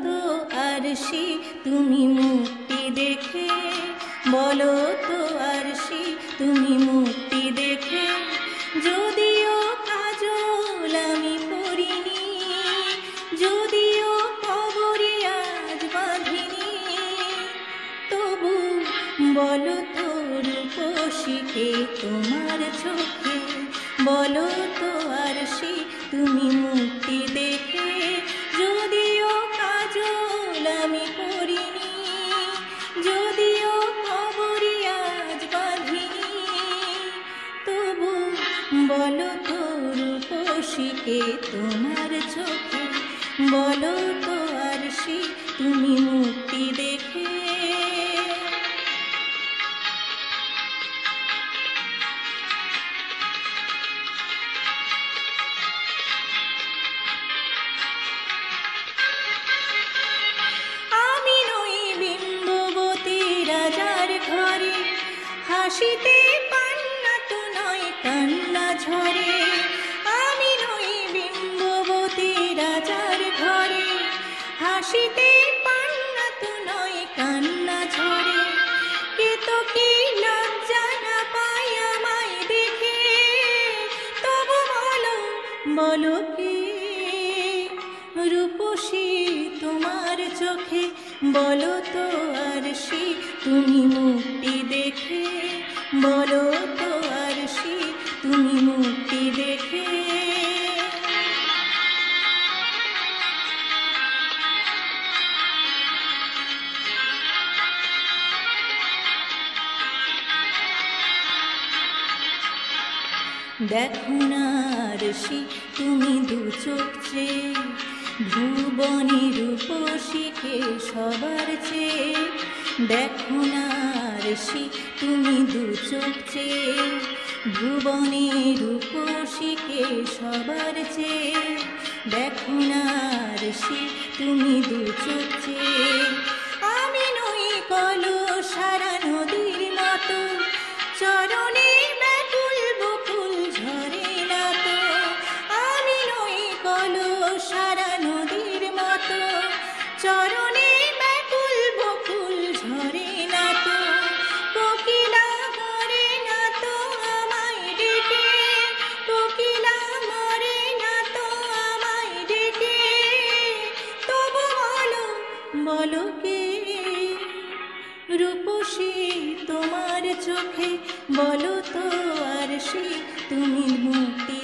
তো আরশি তুমি মুক্তি দেখে, বলো তো আরশি তুমি মুক্তি দেখে। যদিও কাজল আমি পরিনি, যদিও কবরে আজ বাঁধিনি, তবু বলো তো রূপসীকে তোমার চোখে, বলো তো আরশি তুমি মুক্তি দেখে। যদিও কাজল আমি পরিনি, যদিও কবরে আজ বাঁধিনি, তবু বলো তো রূপসীকে তোমার চোখে, বলো তো আরশি তুমি মুক্তি দেখে। হাসিতে পান্না তো নয় কান্না ঝরে, আমি নই বিম্ববতী রাজার ঘরে। হাসিতে পান্না তো নয় কান্না ঝরে, কে তো কি লজ্জা না পায় আমায় দেখে, তবু বলো বলো কে রূপসী তোমার চোখে, বলো তো আরশি তুমি মুক্তি দেখে, বলো তো আরশি তুমি মুক্তি দেখে। দেখো না আরশি তুমি দু চোখ চেয়ে, ভুবনে রূপসীকে সবার চেয়ে। দেখো না আরশি তুমি দু চোখ চেয়ে, ভুবনে রূপসীকে সবার চেয়ে। দেখো না আরশি তুমি দু চোখ চেয়ে। আমি নই কলসারা নদীর মতো, চরণে ব্যাকুল বকুল ঝরে না তো। আমি নই কলসারা নদীর মতো, চরণে ব্যাকুল বকুল ঝরে না তো। কোকিলা মরে না তো আমায় ডেকে, কোকিলা মরে না তো আমায় ডেকে, তবু বলো বলো কে রূপসী তোমার চোখে, বলো তো আরশি তুমি মুক্তি